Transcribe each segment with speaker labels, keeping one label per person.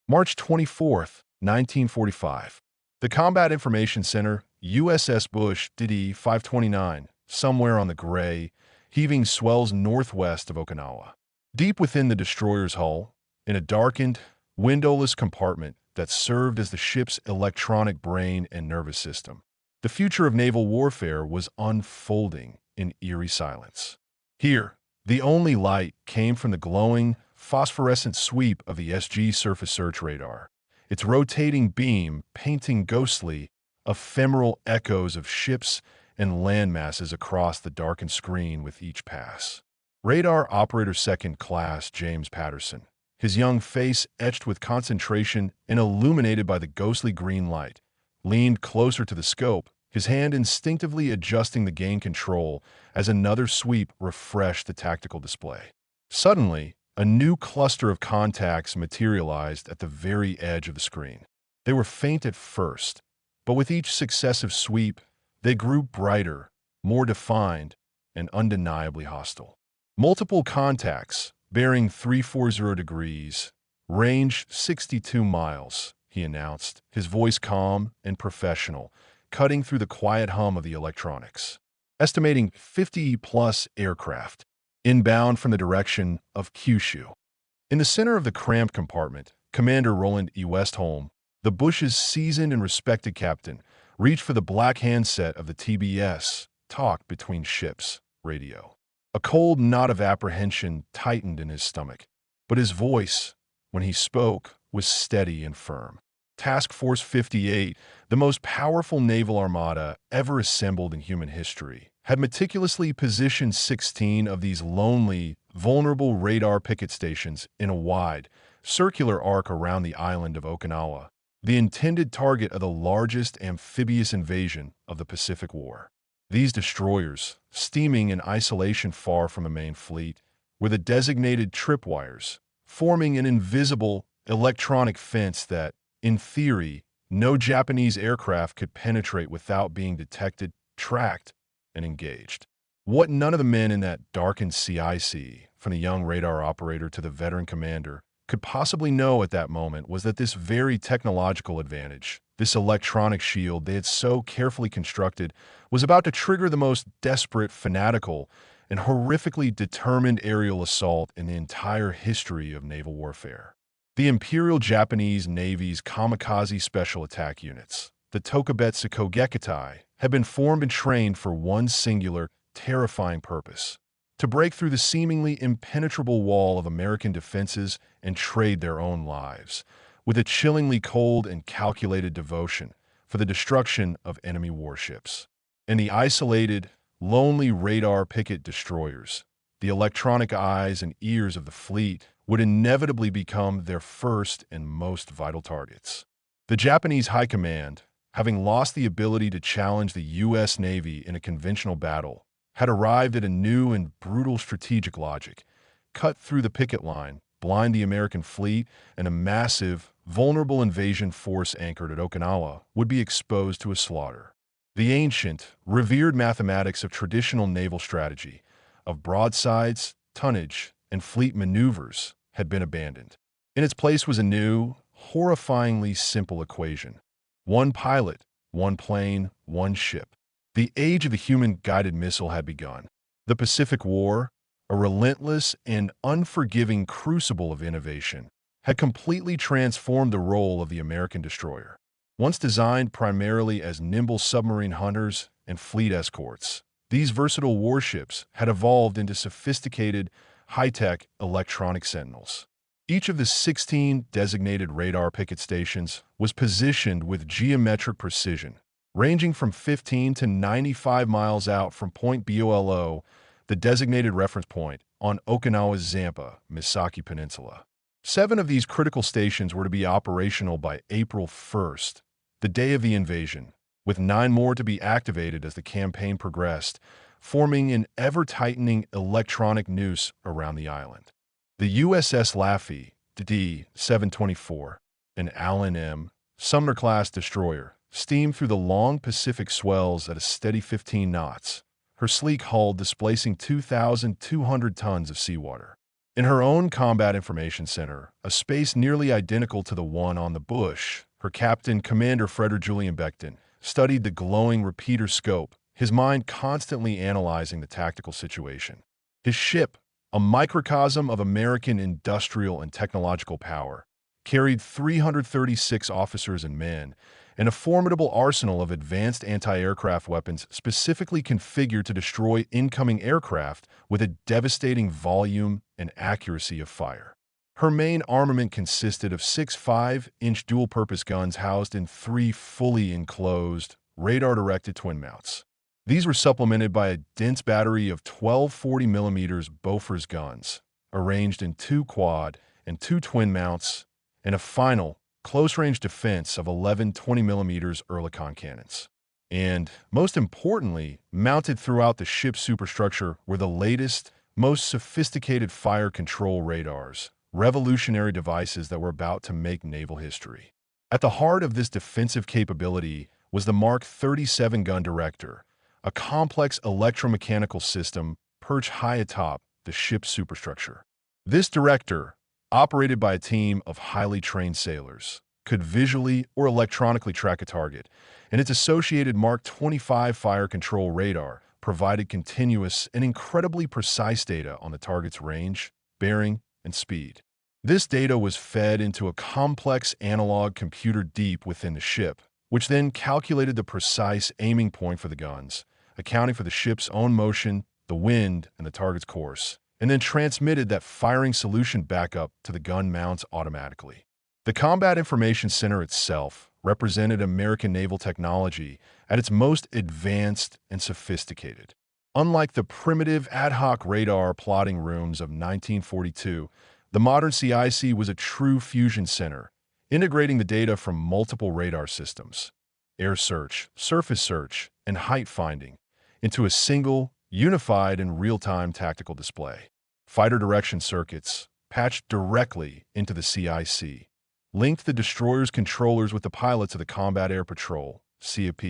Speaker 1: March 24th, 1945. The Combat Information Center, USS Bush, DD 529, somewhere on the gray, heaving swells northwest of Okinawa. Deep within the destroyer's hull, in a darkened, windowless compartment that served as the ship's electronic brain and nervous system, the future of naval warfare was unfolding in eerie silence. Here, the only light came from the glowing, phosphorescent sweep of the SG surface search radar, its rotating beam painting ghostly, ephemeral echoes of ships and land masses across the darkened screen with each pass. Radar Operator Second Class James Patterson, his young face etched with concentration and illuminated by the ghostly green light, leaned closer to the scope, his hand instinctively adjusting the gain control as another sweep refreshed the tactical display. Suddenly, a new cluster of contacts materialized at the very edge of the screen. They were faint at first, but with each successive sweep, they grew brighter, more defined, and undeniably hostile. Multiple contacts, bearing 340 degrees, range 62 miles, he announced, his voice calm and professional, cutting through the quiet hum of the electronics. Estimating 50-plus aircraft, inbound from the direction of Kyushu. In the center of the cramped compartment, Commander Roland E. Westholm, the Bush's seasoned and respected captain, reached for the black handset of the TBS, talk between ships, radio. A cold knot of apprehension tightened in his stomach, but his voice, when he spoke, was steady and firm. Task Force 58, the most powerful naval armada ever assembled in human history, had meticulously positioned 16 of these lonely, vulnerable radar picket stations in a wide, circular arc around the island of Okinawa, the intended target of the largest amphibious invasion of the Pacific War. These destroyers, steaming in isolation far from the main fleet, were the designated tripwires, forming an invisible, electronic fence that, in theory, no Japanese aircraft could penetrate without being detected, tracked, and engaged. What none of the men in that darkened CIC, from the young radar operator to the veteran commander, could possibly know at that moment was that this very technological advantage, this electronic shield they had so carefully constructed, was about to trigger the most desperate, fanatical, and horrifically determined aerial assault in the entire history of naval warfare. The Imperial Japanese Navy's Kamikaze Special Attack Units, the Tokubetsu Kogekitai, had been formed and trained for one singular, terrifying purpose: to break through the seemingly impenetrable wall of American defenses and trade their own lives, with a chillingly cold and calculated devotion, for the destruction of enemy warships. And the isolated, lonely radar picket destroyers, the electronic eyes and ears of the fleet, would inevitably become their first and most vital targets. The Japanese High Command, having lost the ability to challenge the U.S. Navy in a conventional battle, had arrived at a new and brutal strategic logic: cut through the picket line, blind the American fleet, and a massive, vulnerable invasion force anchored at Okinawa would be exposed to a slaughter. The ancient, revered mathematics of traditional naval strategy, of broadsides, tonnage, and fleet maneuvers, had been abandoned. In its place was a new, horrifyingly simple equation: one pilot, one plane, one ship. The age of the human-guided missile had begun. The Pacific War, a relentless and unforgiving crucible of innovation, had completely transformed the role of the American destroyer. Once designed primarily as nimble submarine hunters and fleet escorts, these versatile warships had evolved into sophisticated, high-tech electronic sentinels. Each of the 16 designated radar picket stations was positioned with geometric precision, ranging from 15 to 95 miles out from Point BOLO, the designated reference point, on Okinawa's Zampa, Misaki Peninsula. 7 of these critical stations were to be operational by April 1st, the day of the invasion, with 9 more to be activated as the campaign progressed, forming an ever-tightening electronic noose around the island. The USS Laffey, D-724, an Allen M. Sumner-class destroyer, steamed through the long Pacific swells at a steady 15 knots, her sleek hull displacing 2,200 tons of seawater. In her own Combat Information Center, a space nearly identical to the one on the Bush, her captain, Commander Frederick Julian Beckton, studied the glowing repeater scope, his mind constantly analyzing the tactical situation. His ship, a microcosm of American industrial and technological power, carried 336 officers and men, and a formidable arsenal of advanced anti-aircraft weapons specifically configured to destroy incoming aircraft with a devastating volume and accuracy of fire. Her main armament consisted of 6 5-inch dual-purpose guns housed in 3 fully enclosed, radar-directed twin mounts. These were supplemented by a dense battery of 12 40mm Bofors guns, arranged in 2 quad and 2 twin mounts, and a final, close-range defense of 11 20mm Oerlikon cannons. And, most importantly, mounted throughout the ship's superstructure were the latest, most sophisticated fire control radars, revolutionary devices that were about to make naval history. At the heart of this defensive capability was the Mark 37 gun director, a complex electromechanical system perched high atop the ship's superstructure. This director, operated by a team of highly trained sailors, could visually or electronically track a target, and its associated Mark 25 fire control radar provided continuous and incredibly precise data on the target's range, bearing, and speed. This data was fed into a complex analog computer deep within the ship, which then calculated the precise aiming point for the guns, accounting for the ship's own motion, the wind, and the target's course, and then transmitted that firing solution back up to the gun mounts automatically. The Combat Information Center itself represented American naval technology at its most advanced and sophisticated. Unlike the primitive ad hoc radar plotting rooms of 1942, the modern CIC was a true fusion center, integrating the data from multiple radar systems, air search, surface search, and height finding, into a single, unified and real-time tactical display. Fighter direction circuits, patched directly into the CIC, linked the destroyer's controllers with the pilots of the Combat Air Patrol, CAP,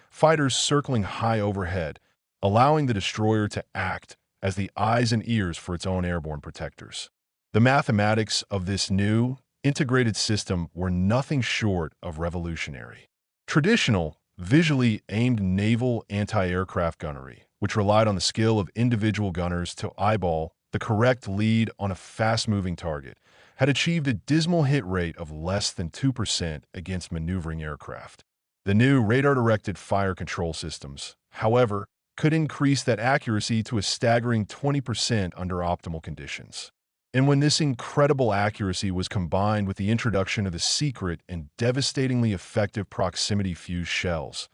Speaker 1: fighters circling high overhead, allowing the destroyer to act as the eyes and ears for its own airborne protectors. The mathematics of this new, integrated system were nothing short of revolutionary. Traditional, visually aimed naval anti-aircraft gunnery, which relied on the skill of individual gunners to eyeball the correct lead on a fast-moving target, had achieved a dismal hit rate of less than 2% against maneuvering aircraft. The new radar-directed fire control systems, however, could increase that accuracy to a staggering 20% under optimal conditions. And when this incredible accuracy was combined with the introduction of the secret and devastatingly effective proximity-fused shells,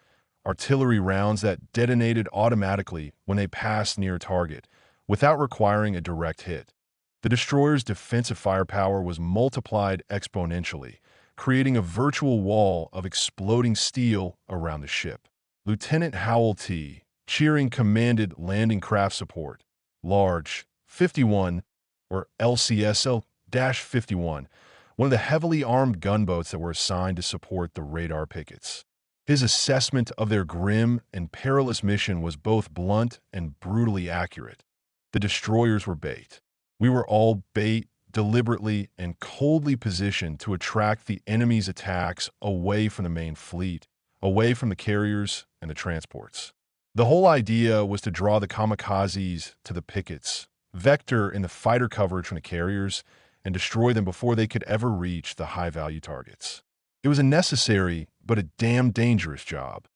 Speaker 1: artillery rounds that detonated automatically when they passed near a target, without requiring a direct hit, the destroyer's defensive firepower was multiplied exponentially, creating a virtual wall of exploding steel around the ship. Lieutenant Howell T. Cheering commanded landing craft support, large, 51, or LCSO-51, one of the heavily armed gunboats that were assigned to support the radar pickets. His assessment of their grim and perilous mission was both blunt and brutally accurate. The destroyers were bait. We were all bait, deliberately and coldly positioned to attract the enemy's attacks away from the main fleet, away from the carriers and the transports. The whole idea was to draw the Kamikazes to the Pickets, vector in the fighter coverage from the carriers, and destroy them before they could ever reach the high-value targets. It was a necessary but a damn dangerous job.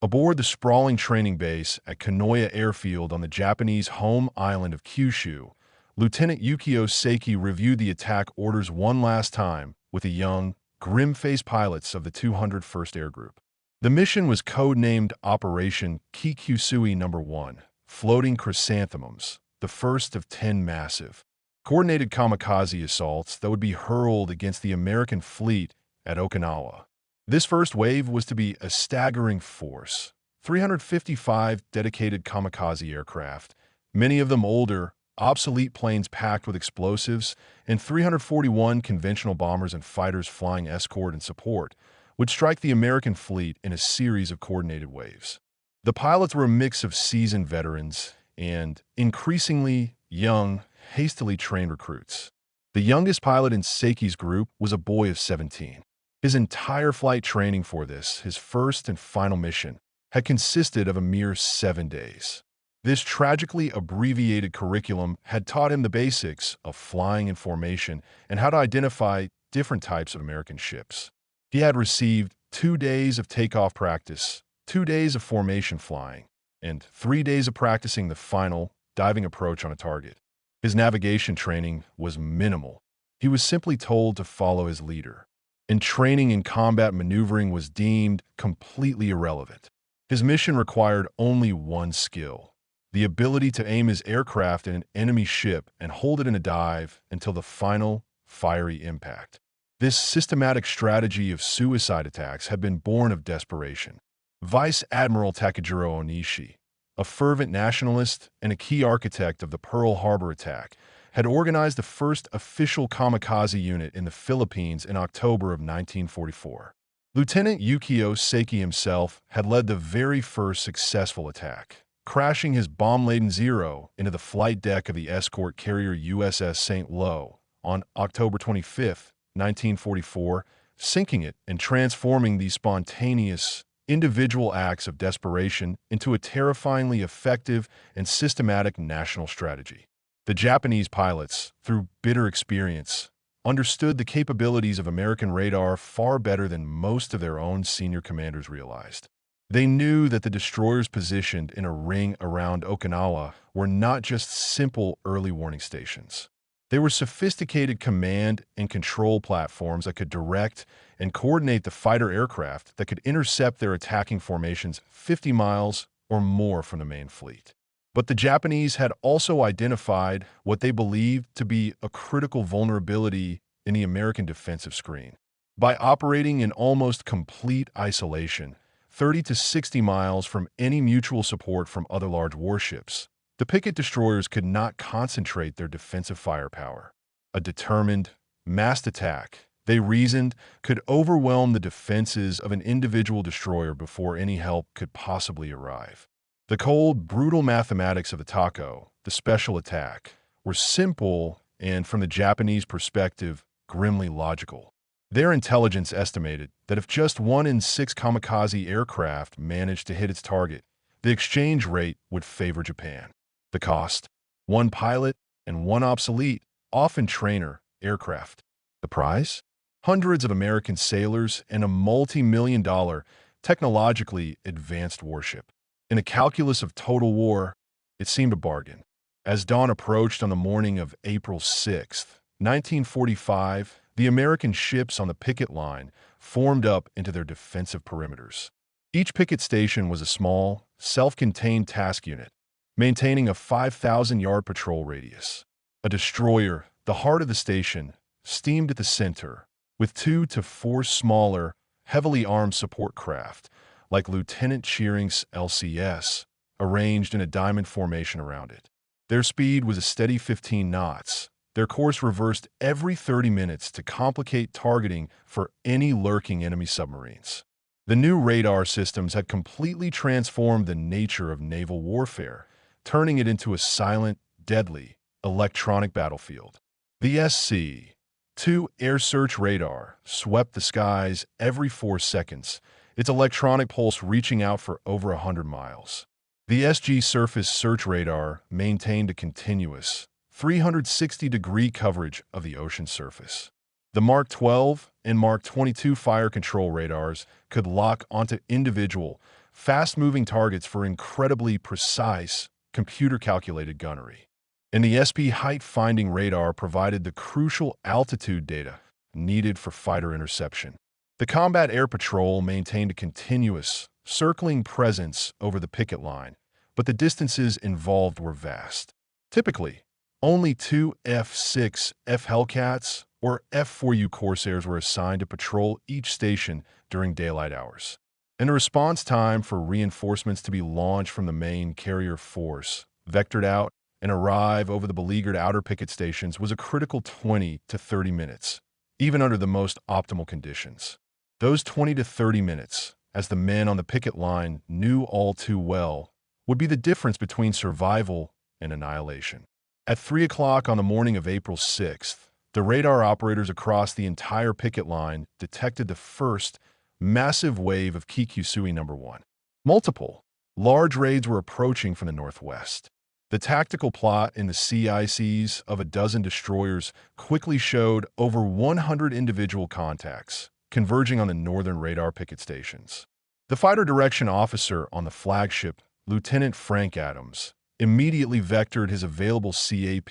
Speaker 1: Aboard the sprawling training base at Kanoya Airfield on the Japanese home island of Kyushu, Lieutenant Yukio Seiki reviewed the attack orders one last time with the young, grim-faced pilots of the 201st Air Group. The mission was codenamed Operation Kikusui No. 1, Floating Chrysanthemums, the first of 10 massive, coordinated kamikaze assaults that would be hurled against the American fleet at Okinawa. This first wave was to be a staggering force, 355 dedicated kamikaze aircraft, many of them older, obsolete planes packed with explosives, and 341 conventional bombers and fighters flying escort and support, would strike the American fleet in a series of coordinated waves. The pilots were a mix of seasoned veterans and, increasingly, young, hastily trained recruits. The youngest pilot in Seiki's group was a boy of 17. His entire flight training for this, his first and final mission, had consisted of a mere 7 days. This tragically abbreviated curriculum had taught him the basics of flying in formation and how to identify different types of American ships. He had received 2 days of takeoff practice, 2 days of formation flying, and 3 days of practicing the final diving approach on a target. His navigation training was minimal. He was simply told to follow his leader, and training in combat maneuvering was deemed completely irrelevant. His mission required only one skill: the ability to aim his aircraft at an enemy ship and hold it in a dive until the final, fiery impact. This systematic strategy of suicide attacks had been born of desperation. Vice Admiral Takejiro Onishi, a fervent nationalist and a key architect of the Pearl Harbor attack, had organized the first official kamikaze unit in the Philippines in October of 1944. Lieutenant Yukio Seiki himself had led the very first successful attack, crashing his bomb-laden Zero into the flight deck of the escort carrier USS St. Lo on October 25, 1944, sinking it and transforming these spontaneous, individual acts of desperation into a terrifyingly effective and systematic national strategy. The Japanese pilots, through bitter experience, understood the capabilities of American radar far better than most of their own senior commanders realized. They knew that the destroyers positioned in a ring around Okinawa were not just simple early warning stations. They were sophisticated command and control platforms that could direct and coordinate the fighter aircraft that could intercept their attacking formations 50 miles or more from the main fleet. But the Japanese had also identified what they believed to be a critical vulnerability in the American defensive screen. By operating in almost complete isolation, 30 to 60 miles from any mutual support from other large warships, the Picket destroyers could not concentrate their defensive firepower. A determined, massed attack, they reasoned, could overwhelm the defenses of an individual destroyer before any help could possibly arrive. The cold, brutal mathematics of the TACO, the special attack, were simple and, from the Japanese perspective, grimly logical. Their intelligence estimated that if just 1 in 6 kamikaze aircraft managed to hit its target, the exchange rate would favor Japan. The cost: 1 pilot and 1 obsolete, often trainer, aircraft. The prize? Hundreds of American sailors and a multi-million-dollar, technologically advanced warship. In a calculus of total war, it seemed a bargain. As dawn approached on the morning of April 6, 1945, the American ships on the picket line formed up into their defensive perimeters. Each picket station was a small, self-contained task unit, maintaining a 5,000-yard patrol radius. A destroyer, the heart of the station, steamed at the center, with 2 to 4 smaller, heavily armed support craft, like Lieutenant Cheering's LCS, arranged in a diamond formation around it. Their speed was a steady 15 knots. Their course reversed every 30 minutes to complicate targeting for any lurking enemy submarines. The new radar systems had completely transformed the nature of naval warfare, turning it into a silent, deadly, electronic battlefield. The SC-2 air search radar swept the skies every 4 seconds, its electronic pulse reaching out for over 100 miles. The SG surface search radar maintained a continuous, 360-degree coverage of the ocean surface. The Mark 12 and Mark 22 fire control radars could lock onto individual, fast-moving targets for incredibly precise, computer-calculated gunnery. And the SP height-finding radar provided the crucial altitude data needed for fighter interception. The Combat Air Patrol maintained a continuous, circling presence over the picket line, but the distances involved were vast. Typically, only 2 F-6F Hellcats or F-4U Corsairs were assigned to patrol each station during daylight hours, and the response time for reinforcements to be launched from the main carrier force, vectored out, and arrive over the beleaguered outer picket stations was a critical 20 to 30 minutes, even under the most optimal conditions. Those 20 to 30 minutes, as the men on the picket line knew all too well, would be the difference between survival and annihilation. At 3 o'clock on the morning of April 6th, the radar operators across the entire picket line detected the first massive wave of Kikusui No. 1. Multiple large raids were approaching from the northwest. The tactical plot in the CICs of a dozen destroyers quickly showed over 100 individual contacts converging on the northern radar picket stations. The fighter direction officer on the flagship, Lieutenant Frank Adams, immediately vectored his available CAP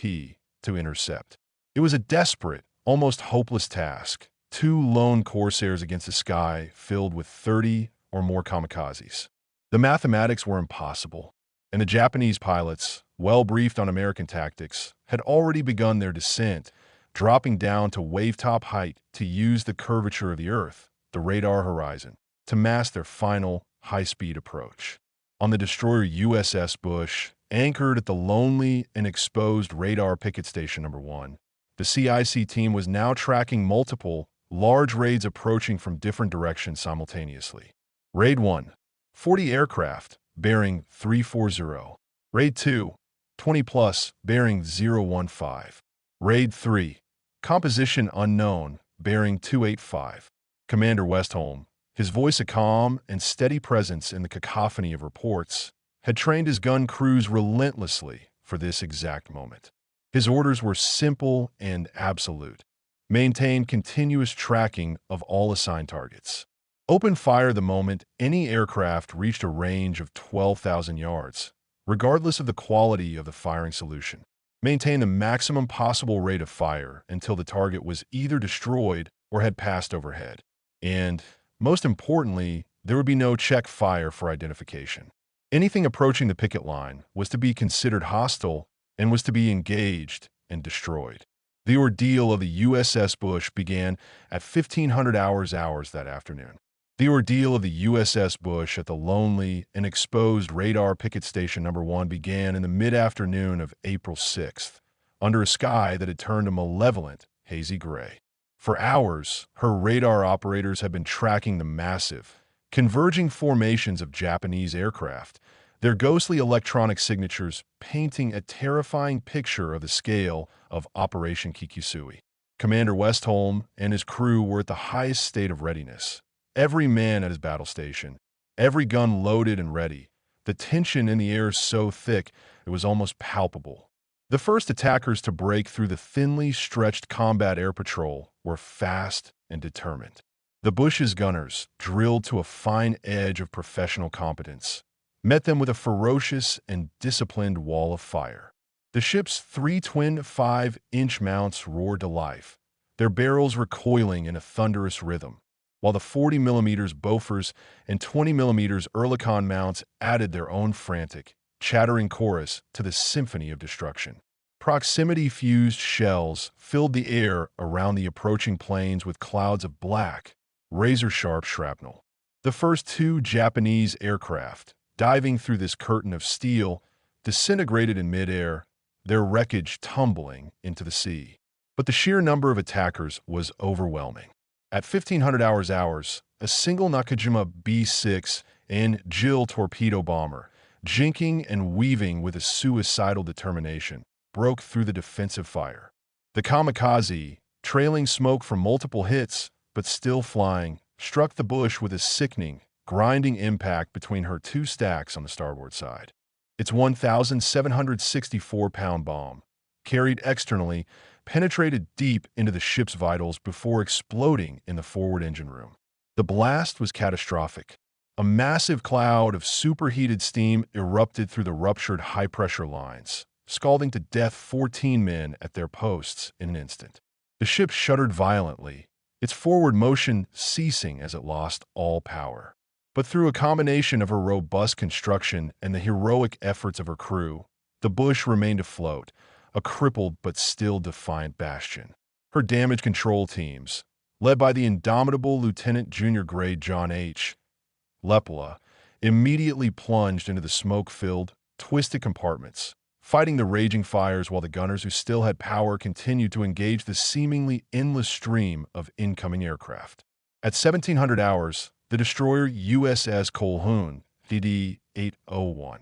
Speaker 1: to intercept. It was a desperate, almost hopeless task. 2 lone Corsairs against a sky filled with 30 or more kamikazes. The mathematics were impossible, and the Japanese pilots, well briefed on American tactics, had already begun their descent, dropping down to wave-top height to use the curvature of the Earth, the radar horizon, to mask their final high-speed approach. On the destroyer USS Bush, anchored at the lonely and exposed radar picket station No. 1, the CIC team was now tracking multiple large raids approaching from different directions simultaneously. Raid 1, 40 aircraft, bearing 340. Raid 2, 20+, bearing 015. Raid 3, composition unknown, bearing 285. Commander Westholm, his voice a calm and steady presence in the cacophony of reports, had trained his gun crews relentlessly for this exact moment. His orders were simple and absolute. Maintain continuous tracking of all assigned targets. Open fire the moment any aircraft reached a range of 12,000 yards, regardless of the quality of the firing solution. Maintain the maximum possible rate of fire until the target was either destroyed or had passed overhead. And, most importantly, there would be no check fire for identification. Anything approaching the picket line was to be considered hostile and was to be engaged and destroyed. The ordeal of the USS Bush began at 1500 hours that afternoon. The ordeal of the USS Bush at the lonely and exposed radar picket station No. 1 began in the mid-afternoon of April 6th, under a sky that had turned a malevolent, hazy gray. For hours, her radar operators had been tracking the massive, converging formations of Japanese aircraft, their ghostly electronic signatures painting a terrifying picture of the scale of Operation Kikusui. Commander Westholm and his crew were at the highest state of readiness. Every man at his battle station, every gun loaded and ready, the tension in the air so thick it was almost palpable. The first attackers to break through the thinly stretched combat air patrol were fast and determined. The Bush's gunners, drilled to a fine edge of professional competence, met them with a ferocious and disciplined wall of fire. The ship's 3 twin 5-inch mounts roared to life, their barrels recoiling in a thunderous rhythm, while the 40mm Bofors and 20mm Oerlikon mounts added their own frantic, chattering chorus to the symphony of destruction. Proximity-fused shells filled the air around the approaching planes with clouds of black, razor-sharp shrapnel. The first 2 Japanese aircraft, diving through this curtain of steel, disintegrated in midair, their wreckage tumbling into the sea. But the sheer number of attackers was overwhelming. At 1500 hours, a single Nakajima B-6 and Jill torpedo bomber, jinking and weaving with a suicidal determination, broke through the defensive fire. The Kamikaze, trailing smoke from multiple hits, but still flying, struck the Bush with a sickening, grinding impact between her 2 stacks on the starboard side. Its 1,764-pound bomb, carried externally, penetrated deep into the ship's vitals before exploding in the forward engine room. The blast was catastrophic. A massive cloud of superheated steam erupted through the ruptured high-pressure lines, scalding to death 14 men at their posts in an instant. The ship shuddered violently, its forward motion ceasing as it lost all power. But through a combination of her robust construction and the heroic efforts of her crew, the Bush remained afloat, a crippled but still defiant bastion. Her damage control teams, led by the indomitable Lieutenant Junior Grade John H. Lepola, immediately plunged into the smoke-filled, twisted compartments, fighting the raging fires while the gunners who still had power continued to engage the seemingly endless stream of incoming aircraft. At 1700 hours, the destroyer USS Colquhoun, DD-801,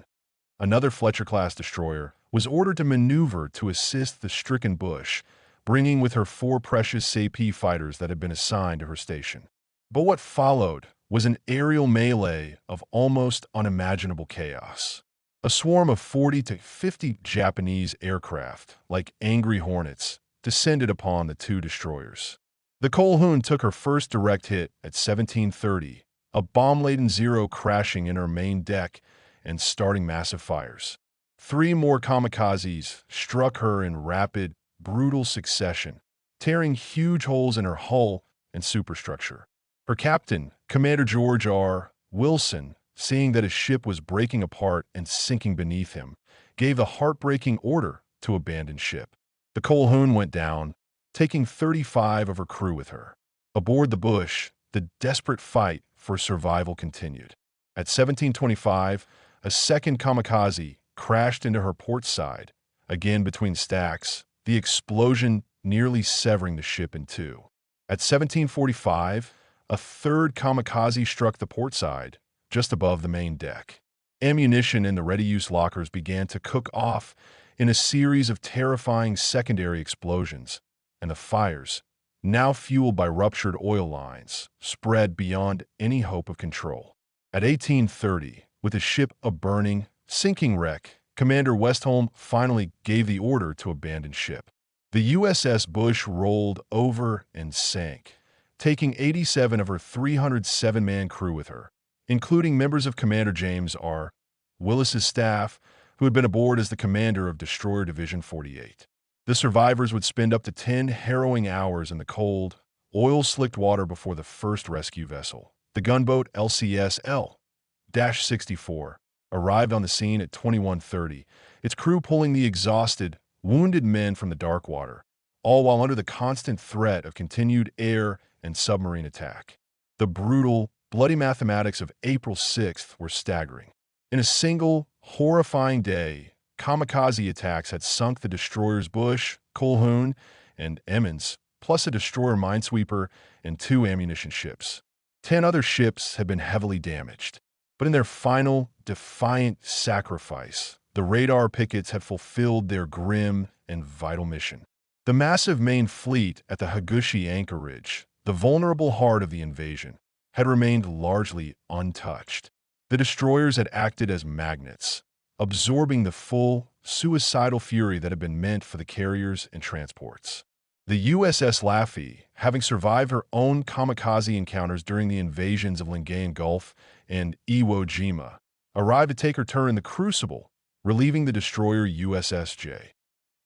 Speaker 1: another Fletcher-class destroyer, was ordered to maneuver to assist the stricken Bush, bringing with her 4 precious AP fighters that had been assigned to her station. But what followed was an aerial melee of almost unimaginable chaos. A swarm of 40 to 50 Japanese aircraft, like angry hornets, descended upon the 2 destroyers. The Colhoun took her first direct hit at 17:30, a bomb-laden Zero crashing in her main deck and starting massive fires. 3 more Kamikazes struck her in rapid, brutal succession, tearing huge holes in her hull and superstructure. Her captain, Commander George R. Wilson, seeing that his ship was breaking apart and sinking beneath him, gave the heartbreaking order to abandon ship. The Colhoun went down, taking 35 of her crew with her. Aboard the Bush, the desperate fight for survival continued. At 17:25, a second kamikaze crashed into her port side, again between stacks, the explosion nearly severing the ship in 2. At 17:45, a third kamikaze struck the port side, just above the main deck. Ammunition in the ready-use lockers began to cook off in a series of terrifying secondary explosions, and the fires, now fueled by ruptured oil lines, spread beyond any hope of control. At 18:30, with the ship a burning, sinking wreck, Commander Westholm finally gave the order to abandon ship. The USS Bush rolled over and sank, taking 87 of her 307-man crew with her, including members of Commander James R. Willis's staff, who had been aboard as the commander of Destroyer Division 48. The survivors would spend up to 10 harrowing hours in the cold, oil-slicked water before the first rescue vessel, the gunboat LCS L-64, arrived on the scene at 21:30, its crew pulling the exhausted, wounded men from the dark water, all while under the constant threat of continued air and submarine attack. The brutal, bloody mathematics of April 6th were staggering. In a single, horrifying day, kamikaze attacks had sunk the destroyers Bush, Colhoun, and Emmons, plus a destroyer minesweeper and 2 ammunition ships. 10 other ships had been heavily damaged. But in their final, defiant sacrifice, the radar Pickets had fulfilled their grim and vital mission. The massive main fleet at the Higuchi anchorage, the vulnerable heart of the invasion, had remained largely untouched. The destroyers had acted as magnets, absorbing the full, suicidal fury that had been meant for the carriers and transports. The USS Laffey, having survived her own kamikaze encounters during the invasions of Lingayen Gulf and Iwo Jima, arrived to take her turn in the Crucible, relieving the destroyer USS J.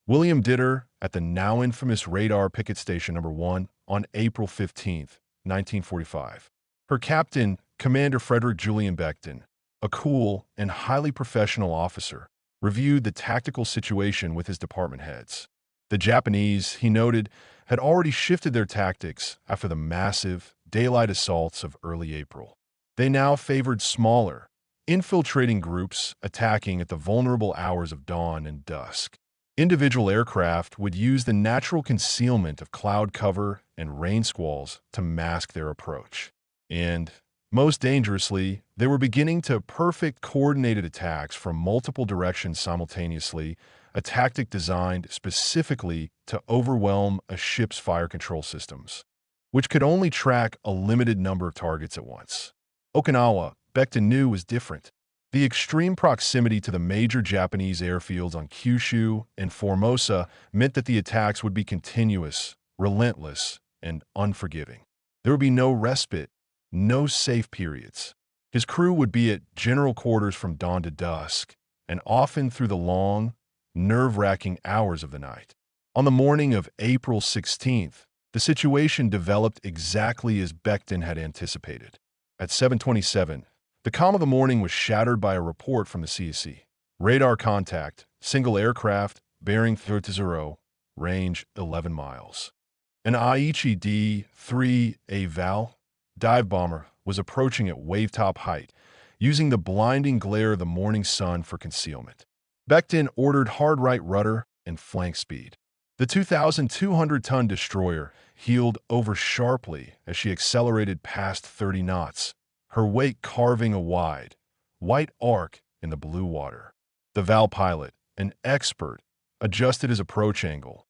Speaker 1: William Ditter at the now infamous Radar Picket Station No. 1 on April 15, 1945. Her captain, Commander Frederick Julian Beckton, a cool and highly professional officer, reviewed the tactical situation with his department heads. The Japanese, he noted, had already shifted their tactics after the massive, daylight assaults of early April. They now favored smaller, infiltrating groups attacking at the vulnerable hours of dawn and dusk. Individual aircraft would use the natural concealment of cloud cover and rain squalls to mask their approach. And, most dangerously, they were beginning to perfect coordinated attacks from multiple directions simultaneously, a tactic designed specifically to overwhelm a ship's fire control systems, which could only track a limited number of targets at once. Okinawa, Beckton knew, was different. The extreme proximity to the major Japanese airfields on Kyushu and Formosa meant that the attacks would be continuous, relentless, and unforgiving. There would be no respite, no safe periods. His crew would be at general quarters from dawn to dusk, and often through the long, nerve-wracking hours of the night. On the morning of April 16th, the situation developed exactly as Beckton had anticipated. At 7:27, the calm of the morning was shattered by a report from the CSC. Radar contact, single aircraft, bearing 30, range 11 miles. An Aichi D-3A Val dive bomber was approaching at wave-top height, using the blinding glare of the morning sun for concealment. Beckton ordered hard right rudder and flank speed. The 2,200-ton destroyer heeled over sharply as she accelerated past 30 knots, her wake carving a wide, white arc in the blue water. The Val pilot, an expert, adjusted his approach angle,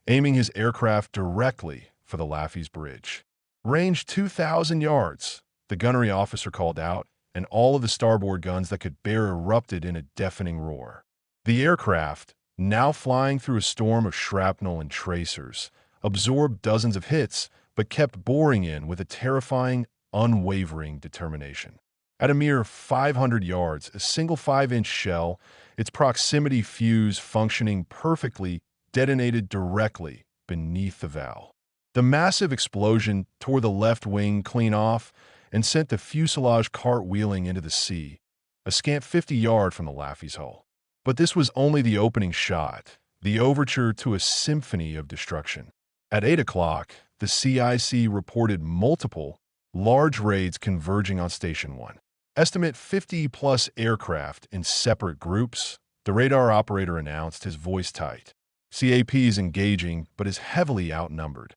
Speaker 1: aiming his aircraft directly for the Laffey's bridge. "Range 2,000 yards," the gunnery officer called out, and all of the starboard guns that could bear erupted in a deafening roar. The aircraft, now flying through a storm of shrapnel and tracers, absorbed dozens of hits, but kept boring in with a terrifying, unwavering determination. At a mere 500 yards, a single 5-inch shell, its proximity fuse functioning perfectly, detonated directly beneath the bow. The massive explosion tore the left wing clean off and sent the fuselage cartwheeling into the sea, a scant 50 yards from the Laffey's hull. But this was only the opening shot, the overture to a symphony of destruction. At 8 o'clock, the CIC reported multiple, large raids converging on Station 1. Estimate 50-plus aircraft in separate groups, the radar operator announced, his voice tight. CAP is engaging, but is heavily outnumbered.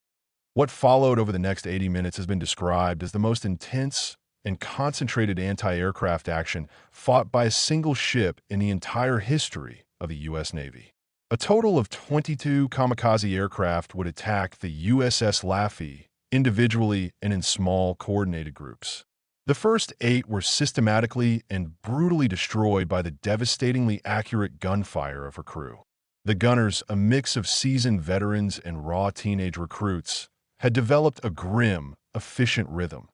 Speaker 1: What followed over the next 80 minutes has been described as the most intense and concentrated anti-aircraft action fought by a single ship in the entire history of the U.S. Navy. A total of 22 kamikaze aircraft would attack the USS Laffey individually and in small, coordinated groups. The first 8 were systematically and brutally destroyed by the devastatingly accurate gunfire of her crew. The gunners, a mix of seasoned veterans and raw teenage recruits, had developed a grim, efficient rhythm.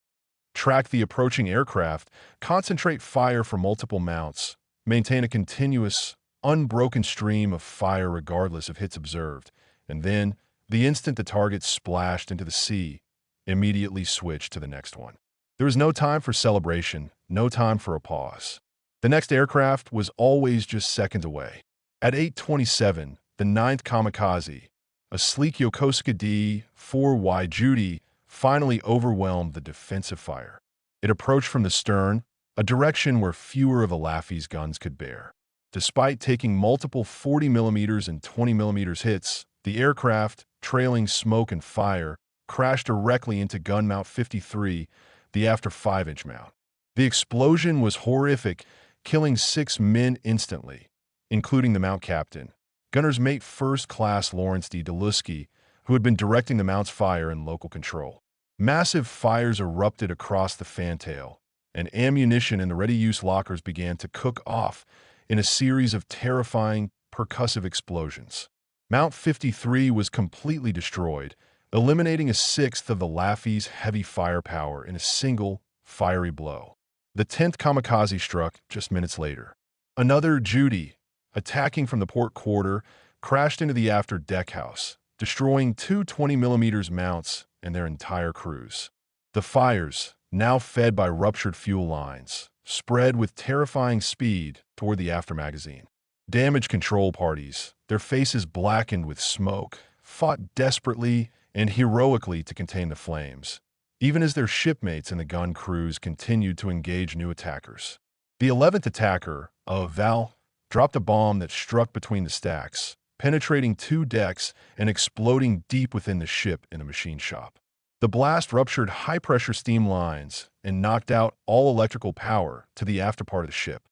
Speaker 1: Track the approaching aircraft, concentrate fire from multiple mounts, maintain a continuous, unbroken stream of fire regardless of hits observed, and then, the instant the target splashed into the sea, immediately switch to the next one. There was no time for celebration, no time for a pause. The next aircraft was always just seconds away. At 8:27, the 9th Kamikaze, a sleek Yokosuka D-4Y Judy, finally overwhelmed the defensive fire. It approached from the stern, a direction where fewer of the Laffey's guns could bear. Despite taking multiple 40mm and 20mm hits, the aircraft, trailing smoke and fire, crashed directly into gun mount 53, the after 5-inch mount. The explosion was horrific, killing 6 men instantly, including the mount captain, gunner's mate First Class Lawrence D. Delusky, who had been directing the mount's fire in local control. Massive fires erupted across the fantail, and ammunition in the ready-use lockers began to cook off in a series of terrifying, percussive explosions. Mount 53 was completely destroyed, eliminating a sixth of the Laffey's heavy firepower in a single, fiery blow. The 10th Kamikaze struck just minutes later. Another Judy, attacking from the port quarter, crashed into the after deckhouse, destroying 2 20mm mounts and their entire crews. The fires, now fed by ruptured fuel lines, spread with terrifying speed toward the after magazine. Damage control parties, their faces blackened with smoke, fought desperately and heroically to contain the flames, even as their shipmates and the gun crews continued to engage new attackers. The 11th attacker, Val, dropped a bomb that struck between the stacks, penetrating 2 decks and exploding deep within the ship in a machine shop. The blast ruptured high-pressure steam lines and knocked out all electrical power to the after part of the ship.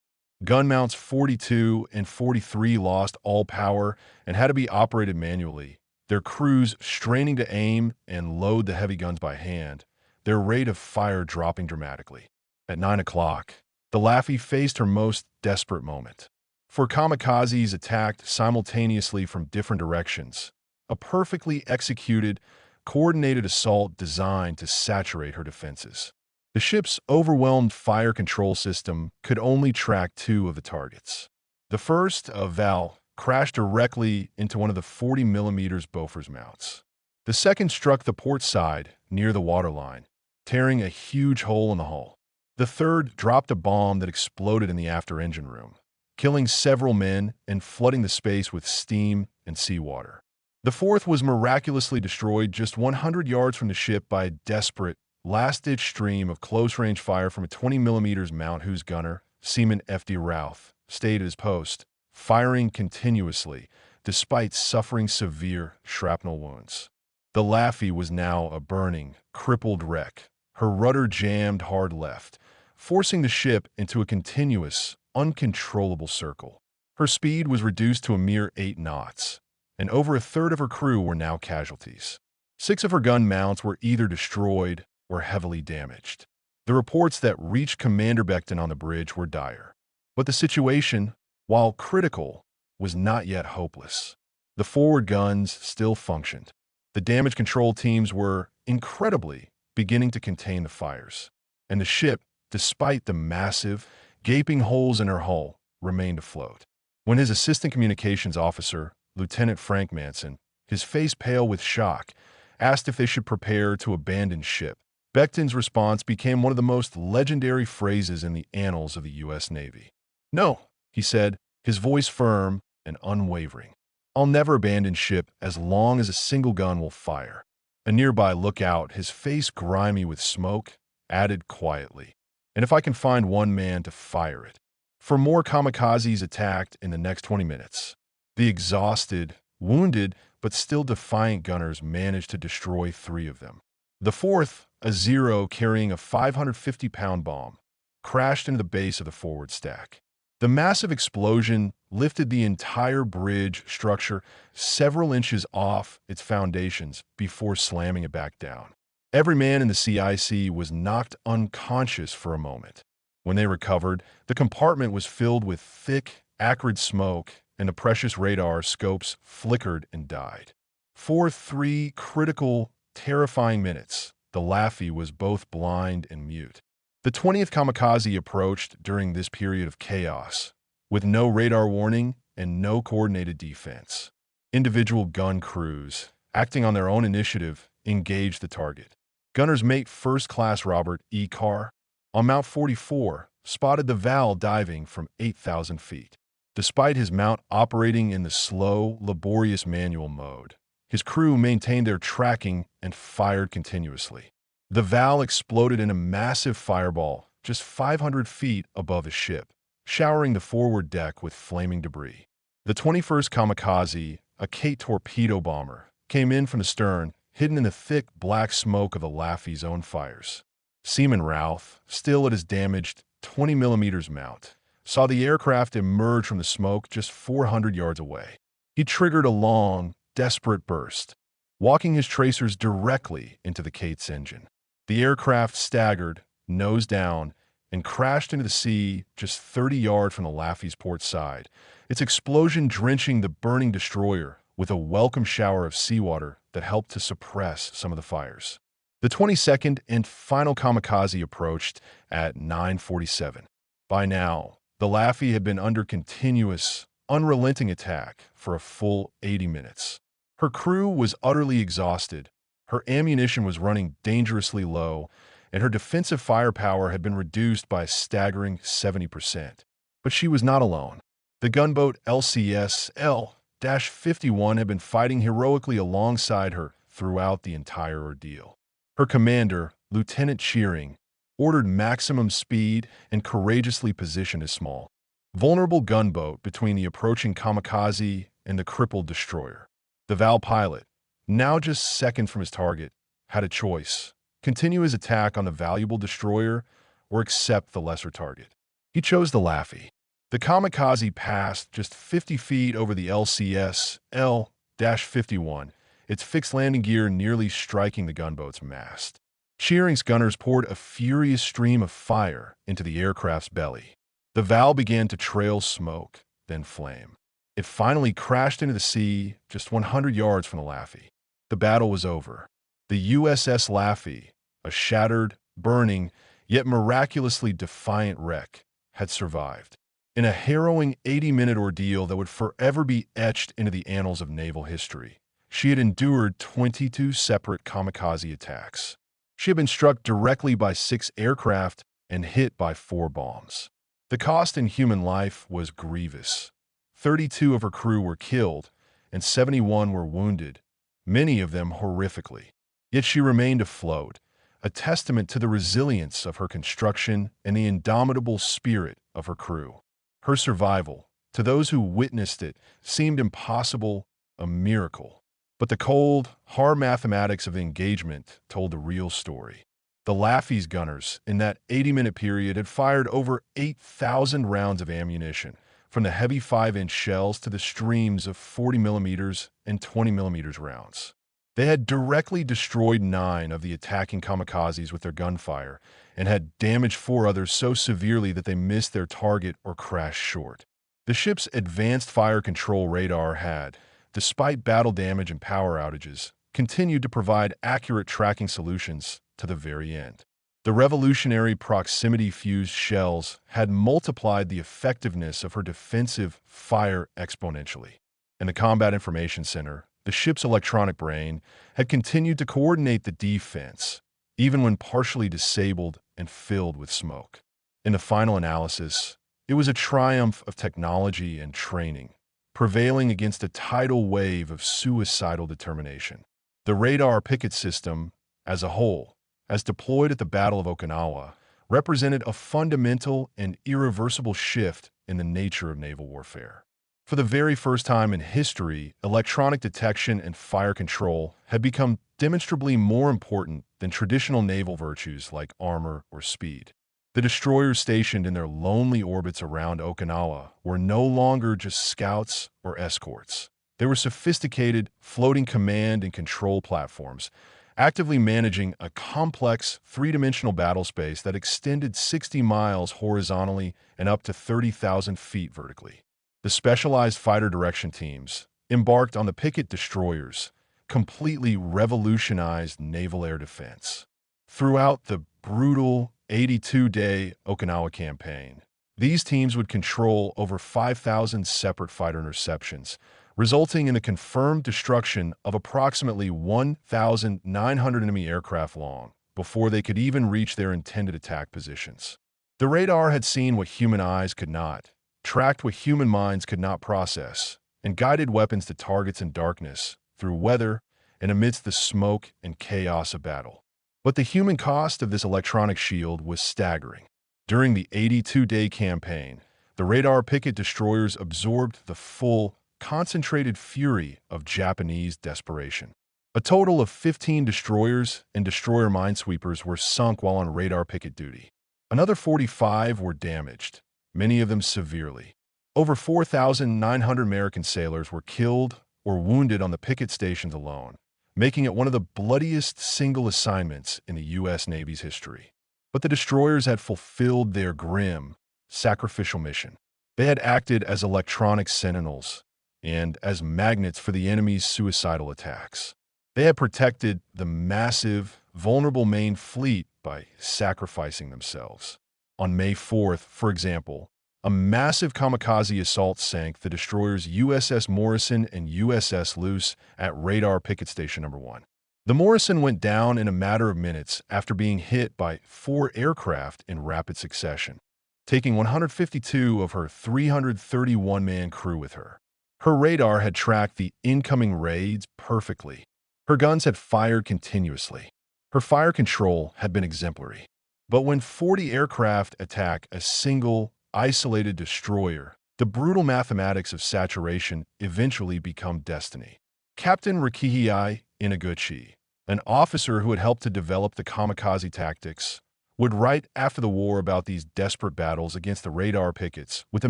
Speaker 1: Gun mounts 42 and 43 lost all power and had to be operated manually, their crews straining to aim and load the heavy guns by hand, their rate of fire dropping dramatically. At 9 o'clock, the Laffey faced her most desperate moment. 4 kamikazes attacked simultaneously from different directions, a perfectly executed, coordinated assault designed to saturate her defenses. The ship's overwhelmed fire control system could only track 2 of the targets. The first, Val, crashed directly into one of the 40mm Bofors mounts. The second struck the port side, near the waterline, tearing a huge hole in the hull. The third dropped a bomb that exploded in the after engine room, killing several men and flooding the space with steam and seawater. The fourth was miraculously destroyed just 100 yards from the ship by a desperate, last-ditch stream of close-range fire from a 20mm mount whose gunner, Seaman F.D. Routh, stayed at his post, firing continuously, despite suffering severe shrapnel wounds. The Laffey was now a burning, crippled wreck, her rudder jammed hard left, forcing the ship into a continuous, uncontrollable circle. Her speed was reduced to a mere 8 knots, and over a third of her crew were now casualties. 6 of her gun mounts were either destroyed or heavily damaged. The reports that reached Commander Beckton on the bridge were dire. But the situation, while critical, was not yet hopeless. The forward guns still functioned. The damage control teams were, incredibly, beginning to contain the fires. And the ship, despite the massive, gaping holes in her hull, remained afloat. When his assistant communications officer, Lieutenant Frank Manson, his face pale with shock, asked if they should prepare to abandon ship, Beckton's response became one of the most legendary phrases in the annals of the U.S. Navy. "No," he said, his voice firm and unwavering. "I'll never abandon ship as long as a single gun will fire." A nearby lookout, his face grimy with smoke, added quietly, "And if I can find one man to fire it." For more kamikazes attacked in the next 20 minutes. The exhausted, wounded, but still defiant gunners managed to destroy 3 of them. The fourth, a Zero carrying a 550-pound bomb, crashed into the base of the forward stack. The massive explosion lifted the entire bridge structure several inches off its foundations before slamming it back down. Every man in the CIC was knocked unconscious for a moment. When they recovered, the compartment was filled with thick, acrid smoke, and the precious radar scopes flickered and died. For 3 critical, terrifying minutes, the Laffy was both blind and mute. The 20th kamikaze approached during this period of chaos, with no radar warning and no coordinated defense. Individual gun crews, acting on their own initiative, engaged the target. Gunner's mate First Class Robert E. Carr, on Mount 44, spotted the Val diving from 8,000 feet. Despite his mount operating in the slow, laborious manual mode, his crew maintained their tracking and fired continuously. The Val exploded in a massive fireball just 500 feet above the ship, showering the forward deck with flaming debris. The 21st kamikaze, a Kate torpedo bomber, came in from the stern, hidden in the thick black smoke of the Laffy's own fires. Seaman Routh, still at his damaged 20mm mount, saw the aircraft emerge from the smoke just 400 yards away. He triggered a long, desperate burst, walking his tracers directly into the Kate's engine. The aircraft staggered, nose down, and crashed into the sea just 30 yards from the Laffy's port side, its explosion drenching the burning destroyer with a welcome shower of seawater that helped to suppress some of the fires. The 22nd and final kamikaze approached at 9:47. By now, the Laffy had been under continuous, unrelenting attack for a full 80 minutes. Her crew was utterly exhausted, her ammunition was running dangerously low, and her defensive firepower had been reduced by a staggering 70%. But she was not alone. The gunboat LCS L-51 had been fighting heroically alongside her throughout the entire ordeal. Her commander, Lieutenant Shearing, ordered maximum speed and courageously positioned a small, vulnerable gunboat between the approaching kamikaze and the crippled destroyer. The Val pilot, now just second from his target, had a choice: continue his attack on the valuable destroyer or accept the lesser target. He chose the Laffy. The kamikaze passed just 50 feet over the LCS L-51, its fixed landing gear nearly striking the gunboat's mast. Shearing's gunners poured a furious stream of fire into the aircraft's belly. The Val began to trail smoke, then flame. It finally crashed into the sea just 100 yards from the Laffy. The battle was over. The USS Laffy, a shattered, burning, yet miraculously defiant wreck, had survived. In a harrowing 80-minute ordeal that would forever be etched into the annals of naval history, she had endured 22 separate kamikaze attacks. She had been struck directly by 6 aircraft and hit by 4 bombs. The cost in human life was grievous. 32 of her crew were killed, and 71 were wounded, many of them horrifically. Yet she remained afloat, a testament to the resilience of her construction and the indomitable spirit of her crew. Her survival, to those who witnessed it, seemed impossible, a miracle. But the cold, hard mathematics of the engagement told the real story. The Laffy's gunners, in that 80-minute period, had fired over 8,000 rounds of ammunition, from the heavy 5-inch shells to the streams of 40 mm and 20 mm rounds. They had directly destroyed 9 of the attacking kamikazes with their gunfire and had damaged 4 others so severely that they missed their target or crashed short. The ship's advanced fire control radar had, despite battle damage and power outages, continued to provide accurate tracking solutions to the very end. The revolutionary proximity-fused shells had multiplied the effectiveness of her defensive fire exponentially. In the Combat Information Center, the ship's electronic brain had continued to coordinate the defense, even when partially disabled and filled with smoke. In the final analysis, it was a triumph of technology and training, prevailing against a tidal wave of suicidal determination. The radar Pickets system, as a whole, as deployed at the Battle of Okinawa, represented a fundamental and irreversible shift in the nature of naval warfare. For the very first time in history, electronic detection and fire control had become demonstrably more important than traditional naval virtues like armor or speed. The destroyers stationed in their lonely orbits around Okinawa were no longer just scouts or escorts. They were sophisticated, floating command and control platforms, actively managing a complex, three-dimensional battle space that extended 60 miles horizontally and up to 30,000 feet vertically. The specialized fighter direction teams, embarked on the Picket destroyers, completely revolutionized naval air defense. Throughout the brutal 82-day Okinawa campaign, these teams would control over 5,000 separate fighter interceptions, resulting in a confirmed destruction of approximately 1,900 enemy aircraft long before they could even reach their intended attack positions. The radar had seen what human eyes could not, tracked what human minds could not process, and guided weapons to targets in darkness, through weather, and amidst the smoke and chaos of battle. But the human cost of this electronic shield was staggering. During the 82-day campaign, the radar Picket destroyers absorbed the full, concentrated fury of Japanese desperation. A total of 15 destroyers and destroyer minesweepers were sunk while on radar Picket duty. Another 45 were damaged, many of them severely. Over 4,900 American sailors were killed or wounded on the Picket stations alone, making it one of the bloodiest single assignments in the U.S. Navy's history. But the destroyers had fulfilled their grim, sacrificial mission. They had acted as electronic sentinels and as magnets for the enemy's suicidal attacks. They had protected the massive, vulnerable main fleet by sacrificing themselves. On May 4th, for example, a massive kamikaze assault sank the destroyers USS Morrison and USS Luce at Radar Picket Station No. 1. The Morrison went down in a matter of minutes after being hit by 4 aircraft in rapid succession, taking 152 of her 331-man crew with her. Her radar had tracked the incoming raids perfectly. Her guns had fired continuously. Her fire control had been exemplary. But when 40 aircraft attack a single, isolated destroyer, the brutal mathematics of saturation eventually become destiny. Captain Rikihei Inaguchi, an officer who had helped to develop the kamikaze tactics, would write after the war about these desperate battles against the radar Pickets with a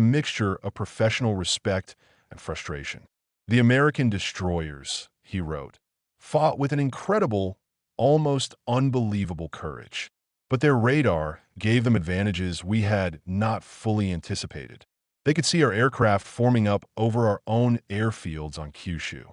Speaker 1: mixture of professional respect and frustration. The American destroyers, he wrote, fought with an incredible, almost unbelievable courage. But their radar gave them advantages we had not fully anticipated. They could see our aircraft forming up over our own airfields on Kyushu.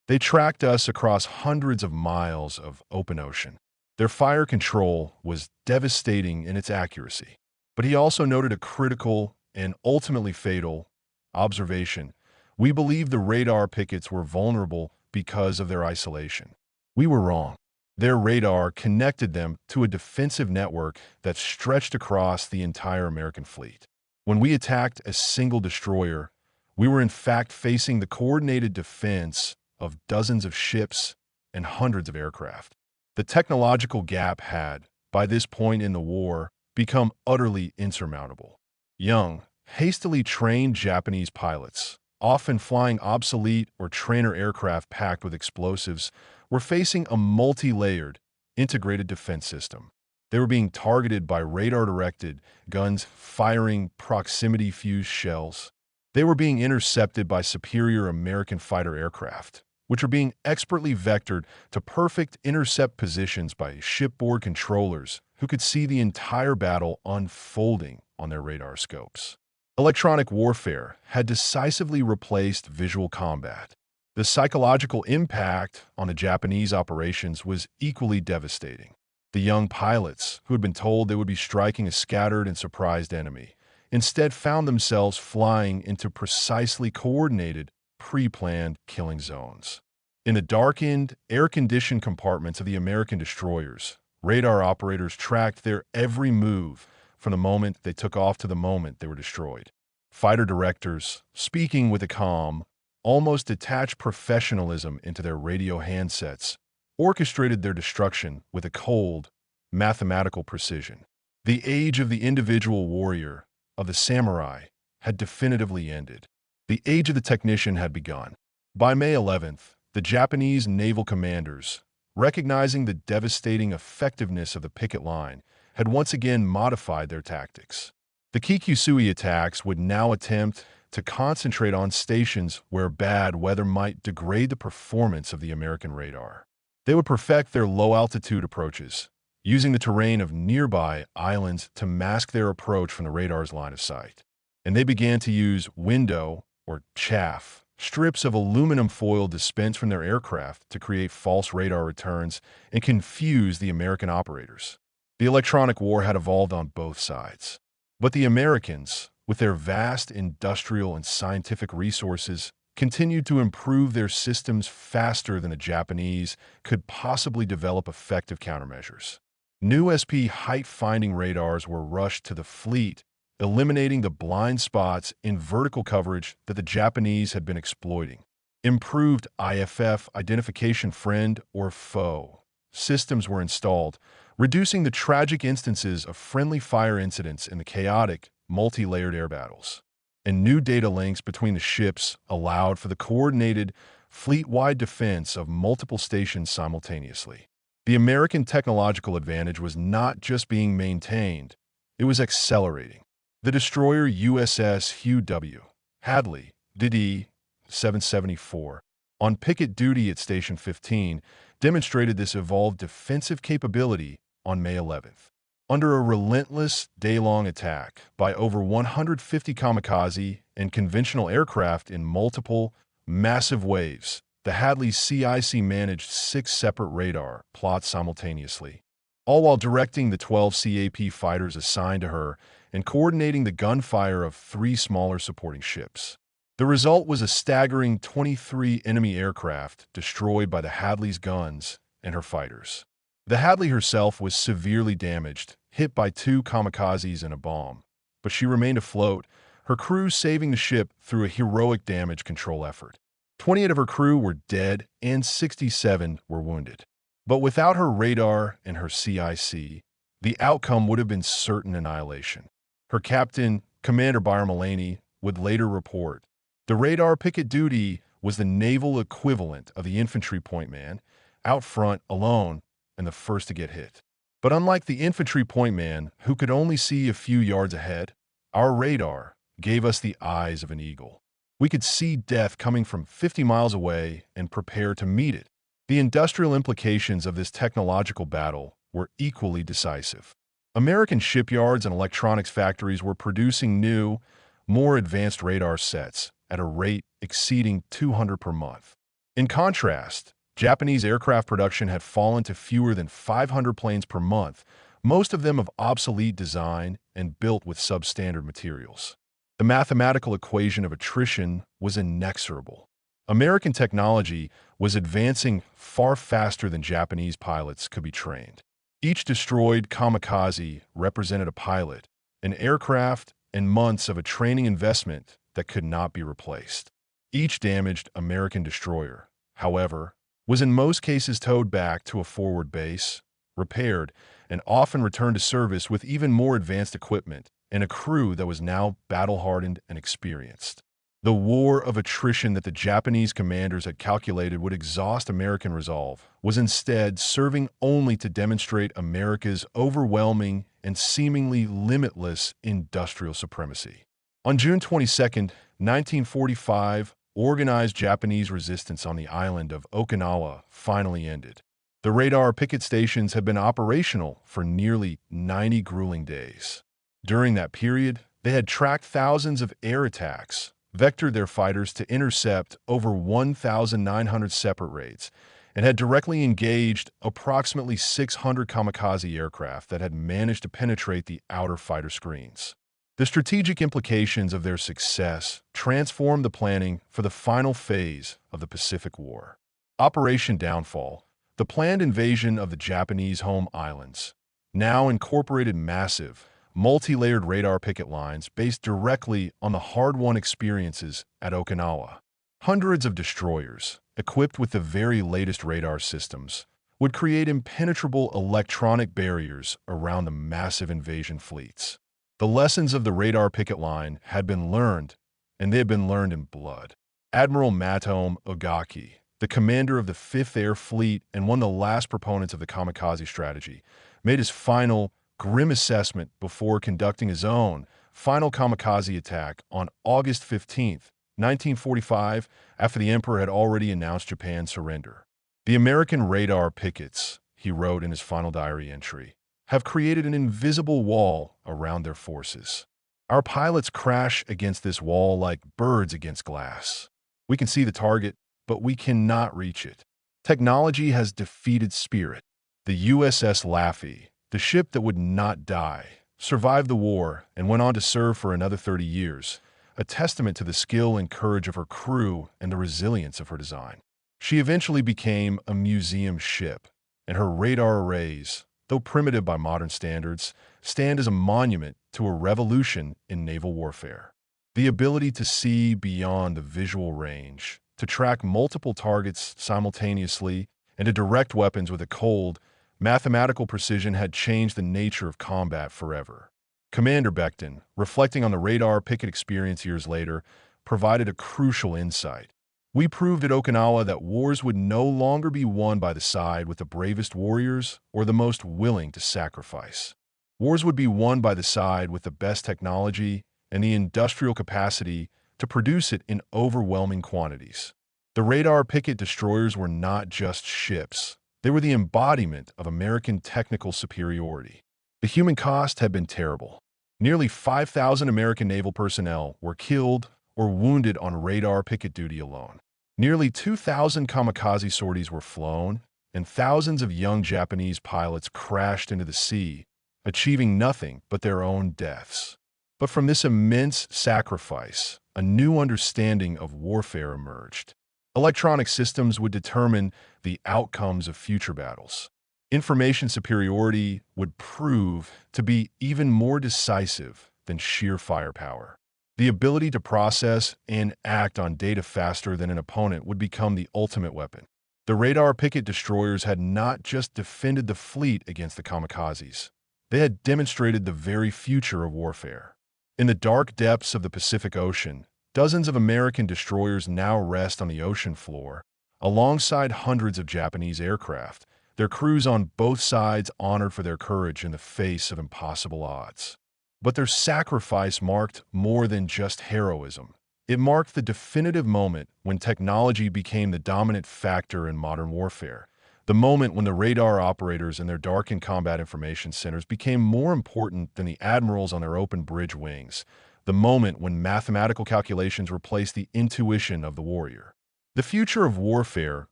Speaker 1: They tracked us across hundreds of miles of open ocean. Their fire control was devastating in its accuracy. But he also noted a critical and ultimately fatal observation. We believed the radar Pickets were vulnerable because of their isolation. We were wrong. Their radar connected them to a defensive network that stretched across the entire American fleet. When we attacked a single destroyer, we were in fact facing the coordinated defense of dozens of ships and hundreds of aircraft. The technological gap had, by this point in the war, become utterly insurmountable. Young, hastily trained Japanese pilots, often flying obsolete or trainer aircraft packed with explosives, were facing a multi-layered, integrated defense system. They were being targeted by radar-directed guns firing proximity-fused shells. They were being intercepted by superior American fighter aircraft, which were being expertly vectored to perfect intercept positions by shipboard controllers who could see the entire battle unfolding on their radar scopes. Electronic warfare had decisively replaced visual combat. The psychological impact on the Japanese operations was equally devastating. The young pilots, who had been told they would be striking a scattered and surprised enemy, instead found themselves flying into precisely coordinated, pre-planned killing zones. In the darkened, air-conditioned compartments of the American destroyers, radar operators tracked their every move from the moment they took off to the moment they were destroyed. Fighter directors, speaking with a calm, almost detached professionalism into their radio handsets, orchestrated their destruction with a cold, mathematical precision. The age of the individual warrior, of the samurai, had definitively ended. The age of the technician had begun. By May 11th, the Japanese naval commanders, recognizing the devastating effectiveness of the picket line, had once again modified their tactics. The Kikusui attacks would now attempt to concentrate on stations where bad weather might degrade the performance of the American radar. They would perfect their low-altitude approaches, using the terrain of nearby islands to mask their approach from the radar's line of sight. And they began to use window, or chaff, strips of aluminum foil dispensed from their aircraft to create false radar returns and confuse the American operators. The electronic war had evolved on both sides. But the Americans, with their vast industrial and scientific resources, continued to improve their systems faster than the Japanese could possibly develop effective countermeasures. New SP height-finding radars were rushed to the fleet, eliminating the blind spots in vertical coverage that the Japanese had been exploiting. Improved IFF identification friend or foe systems were installed, reducing the tragic instances of friendly fire incidents in the chaotic, multi-layered air battles. And new data links between the ships allowed for the coordinated, fleet-wide defense of multiple stations simultaneously. The American technological advantage was not just being maintained, it was accelerating. The destroyer USS Hugh W. Hadley, DD 774, on picket duty at Station 15, demonstrated this evolved defensive capability on May 11th. Under a relentless, day-long attack by over 150 kamikaze and conventional aircraft in multiple, massive waves, the Hadley's CIC managed 6 separate radar plots simultaneously, all while directing the 12 CAP fighters assigned to her and coordinating the gunfire of 3 smaller supporting ships. The result was a staggering 23 enemy aircraft destroyed by the Hadley's guns and her fighters. The Hadley herself was severely damaged, hit by 2 kamikazes and a bomb, but she remained afloat, her crew saving the ship through a heroic damage control effort. 28 of her crew were dead and 67 were wounded. But without her radar and her CIC, the outcome would have been certain annihilation. Her captain, Commander Byron Mullaney, would later report, "The radar picket duty was the naval equivalent of the infantry point man, out front, alone, and the first to get hit. But unlike the infantry point man, who could only see a few yards ahead, our radar gave us the eyes of an eagle. We could see death coming from 50 miles away and prepare to meet it." The industrial implications of this technological battle were equally decisive. American shipyards and electronics factories were producing new, more advanced radar sets at a rate exceeding 200 per month. In contrast, Japanese aircraft production had fallen to fewer than 500 planes per month, most of them of obsolete design and built with substandard materials. The mathematical equation of attrition was inexorable. American technology was advancing far faster than Japanese pilots could be trained. Each destroyed kamikaze represented a pilot, an aircraft, and months of a training investment that could not be replaced. Each damaged American destroyer, however, was in most cases towed back to a forward base, repaired, and often returned to service with even more advanced equipment and a crew that was now battle-hardened and experienced. The war of attrition that the Japanese commanders had calculated would exhaust American resolve was instead serving only to demonstrate America's overwhelming and seemingly limitless industrial supremacy. On June 22nd, 1945, organized Japanese resistance on the island of Okinawa finally ended. The radar picket stations had been operational for nearly 90 grueling days. During that period, they had tracked thousands of air attacks, vectored their fighters to intercept over 1,900 separate raids, and had directly engaged approximately 600 kamikaze aircraft that had managed to penetrate the outer fighter screens. The strategic implications of their success transformed the planning for the final phase of the Pacific War. Operation Downfall, the planned invasion of the Japanese home islands, now incorporated massive, multi-layered radar picket lines based directly on the hard-won experiences at Okinawa. Hundreds of destroyers, equipped with the very latest radar systems, would create impenetrable electronic barriers around the massive invasion fleets. The lessons of the radar picket line had been learned, and they had been learned in blood. Admiral Matome Ogaki, the commander of the 5th Air Fleet and one of the last proponents of the kamikaze strategy, made his final, grim assessment before conducting his own final kamikaze attack on August 15, 1945, after the Emperor had already announced Japan's surrender. "The American radar pickets," he wrote in his final diary entry, "have created an invisible wall around their forces. Our pilots crash against this wall like birds against glass. We can see the target, but we cannot reach it. Technology has defeated spirit." The USS Laffey, the ship that would not die, survived the war and went on to serve for another 30 years, a testament to the skill and courage of her crew and the resilience of her design. She eventually became a museum ship, and her radar arrays, though primitive by modern standards, stand as a monument to a revolution in naval warfare. The ability to see beyond the visual range, to track multiple targets simultaneously, and to direct weapons with a cold, mathematical precision had changed the nature of combat forever. Commander Beckton, reflecting on the radar picket experience years later, provided a crucial insight. "We proved at Okinawa that wars would no longer be won by the side with the bravest warriors or the most willing to sacrifice. Wars would be won by the side with the best technology and the industrial capacity to produce it in overwhelming quantities." The radar picket destroyers were not just ships. They were the embodiment of American technical superiority. The human cost had been terrible. Nearly 5,000 American naval personnel were killed or wounded on radar picket duty alone. Nearly 2,000 kamikaze sorties were flown, and thousands of young Japanese pilots crashed into the sea, achieving nothing but their own deaths. But from this immense sacrifice, a new understanding of warfare emerged. Electronic systems would determine the outcomes of future battles. Information superiority would prove to be even more decisive than sheer firepower. The ability to process and act on data faster than an opponent would become the ultimate weapon. The radar picket destroyers had not just defended the fleet against the kamikazes. They had demonstrated the very future of warfare. In the dark depths of the Pacific Ocean, dozens of American destroyers now rest on the ocean floor, alongside hundreds of Japanese aircraft, their crews on both sides honored for their courage in the face of impossible odds. But their sacrifice marked more than just heroism. It marked the definitive moment when technology became the dominant factor in modern warfare, the moment when the radar operators and their darkened combat information centers became more important than the admirals on their open bridge wings, the moment when mathematical calculations replaced the intuition of the warrior. The future of warfare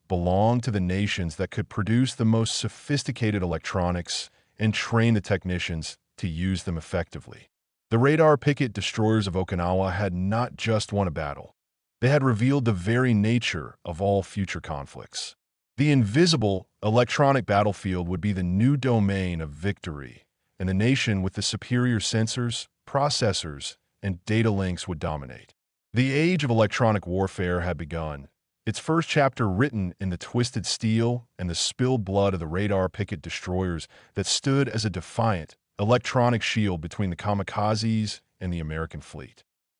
Speaker 1: belonged to the nations that could produce the most sophisticated electronics and train the technicians to use them effectively. The radar picket destroyers of Okinawa had not just won a battle. They had revealed the very nature of all future conflicts. The invisible, electronic battlefield would be the new domain of victory, and the nation with the superior sensors, processors, and data links would dominate. The age of electronic warfare had begun, its first chapter written in the twisted steel and the spilled blood of the radar picket destroyers that stood as a defiant, electronic shield between the kamikazes and the American fleet.